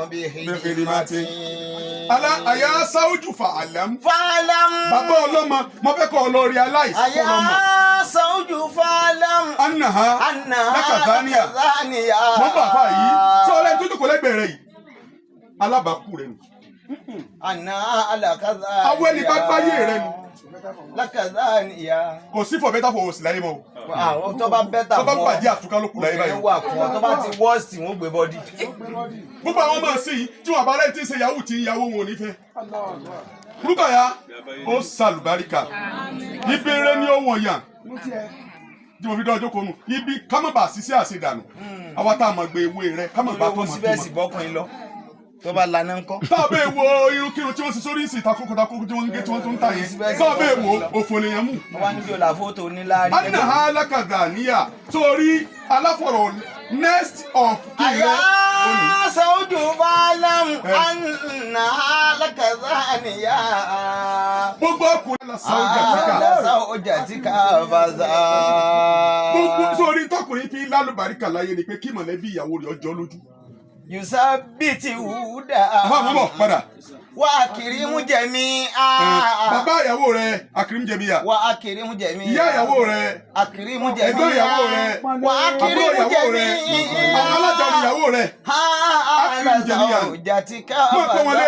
بخدمتي ألا أيا سوج فعلم بابا ọlọ́mọ mo fẹ́ kọ́ lọ realize أيا سوج فعلم أنها لكذانية mo bá fà yìí sọ́ọ́lẹ́ tó jókòó lẹ́gbẹ̀ẹ́ rẹ̀ yìí alábàákú rẹ̀ ni أنها لكذانية àwọn ẹni bá gbáyé rẹ̀ ni لكذانية kò sí for better for worse láyé mọ́ àwọn tó bá bẹ́tà tó bá bàjẹ́ àtúkà ló kù láyé báyìí wà fún ọ tó bá ti wọ́ọ̀sì wọ́n gbé bọ́dì. gbogbo àwọn máa sí yìí tí wọn bá rẹ̀ tí ń ṣe yahoo tí ń yàwó wọn ò ní fẹ́ Rúkàyà ó sàlùbáríkà ibi rẹ ni ó wọ̀nyàn tí mo fi dán ọjọ́ konu ibi kámọ́bà ṣiṣẹ́ àṣedànù àwa tá a mọ̀ gbé ewé rẹ kámọ́bà tó mọ̀ tó síbẹ̀sì bọ́kùnrin lọ tó bá lana ńkọ́. táàbẹ̀ wo irun-kírun tí wọ́n ṣe sórí ìsìn takoko tí wọ́n ń gé tí wọ́n tún ń ta yẹn táàbẹ̀ wo òfò lèèyàn mú. wọ́n wá níbi òlà fótó níláàrí. anna ha alákàdá níyà sórí aláfọ̀rọ̀ next of àyà sàwùjù fàlàm anna alákàdá níyà. gbogbo ọkùnrin la sàwùjà tíkà. sàwùjà tíkà bàzà. gbogbo sórí tọkùnrin fi lálùbáríkà láyé ni pé kí mọ̀lẹ́bí ìyàwó rẹ̀ ọjọ́ lójú. Yusabiti wuda. Mọ̀ padà. Wa akirimu jẹ̀mí. Bàbá ìyàwó rẹ̀ akirimu jẹ̀mí ya. Wa akirimu jẹ̀mí. Ìyá ìyàwó rẹ̀ akirimu jẹ̀mí. Ẹ̀gbọ́n ìyàwó rẹ̀. Wa akirimu jẹ̀mí. Àwọn alájọni ìyàwó rẹ̀. Akirimu jẹ̀mí ya. Mọ̀ pé wọlé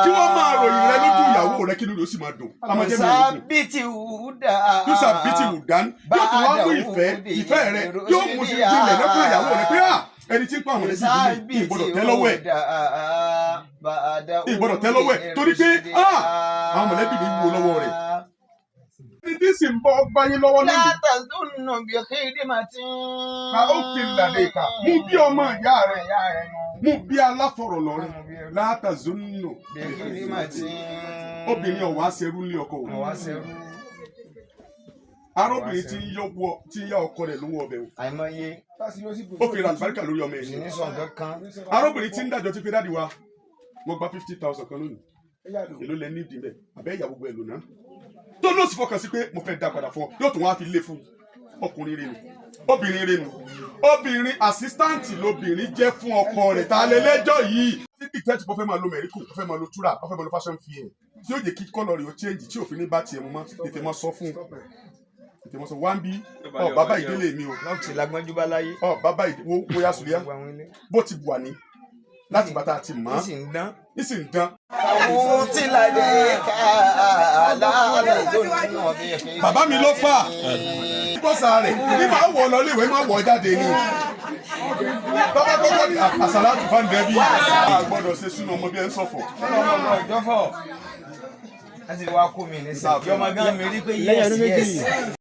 kí wọ́n máa ròyìn rẹ lójú ìyàwó rẹ̀ kí ló sì máa dùn. Yusabiti wuda. Yusabiti wuda. Yóò tún wá mú ìfẹ́ rẹ̀ yóò mú sí ìjìnlẹ̀ lọ́kàn ìyàwó rẹ̀ pé ẹni tí ń pa àwọn ẹbí ìdílé ìgbọ́dọ̀ tẹ́ lọ́wọ́ ẹ̀ ìgbọ́dọ̀ tẹ́ lọ́wọ́ ẹ̀ torí pé àwọn mọ̀lẹ́bí mi wo lọ́wọ́ rẹ̀. ẹni tí sì ń bọ́ gbáyé lọ́wọ́ lónìí. látàdúnnù bí kéde màtí. ká ó ti làdé ká mú bí ọmọ ìyá rẹ̀ mú bí aláfọ̀rọ̀ lọ́rẹ́ látàdúnnù bí kéde màtí. obìnrin ọ̀wá ṣerú ní ọkọ òun. arọ́bìnrin tí ń yá ọkọ rẹ̀ lówó ọbẹ̀ o. àìmọye. ó fi ràlùbáríkà lórí ọmọ ẹ̀ ní. arọ́bìnrin tí ń dájọ́ tí pé dáàdi wa mo gba 50,000 kan lónìí èló lẹ ní ìdí bẹ́ẹ̀ àbẹ́ ìyàwó gbọ́ ẹ̀ lónà. tó ló sì fọkàn sí pé mo fẹ́ dá padà fún ọ yóò tún wá fi lé fún ọkùnrin rẹ̀ nù obìnrin rẹ̀ nù obìnrin àsístáǹtì lobìnrin jẹ́ fún ọkọ rẹ̀ ta lẹ lẹ́jọ́ yìí. títí tẹ́tí bó fẹ́ máa lo mẹ̀ríkù bó fẹ́ máa lo túrà bó fẹ́ máa lo fashion fear tí yóò jẹ́ kí kọ́lọ̀ rẹ̀ ó change tí òfin ní bá tiẹ̀ mú mọ́ tètè mọ́ sọ fún tètè sọ wá ń bí bàbá ìdílé mi o bàbá ìdílé wo bóyá sùlíà bó ti bùà ní láti bàtà àti mọ́ ìsìn dán. àwọn tí ládé ká aláàlá lónìí náà bí ẹ fi. bàbá mi ló fà bọ́sà rẹ̀ ní máa wọ̀ lọ léèwé máa wọ̀ jáde ni. bàbá kọ́kọ́ ní àsàlátù fáńdẹ́ bí a gbọ́dọ̀ ṣe sínú ọmọ bí ẹ ń sọ̀fọ̀. ọjọ́ fọ̀ láti wá kó mi ní sáà. yọmọ gan mi rí pé yes.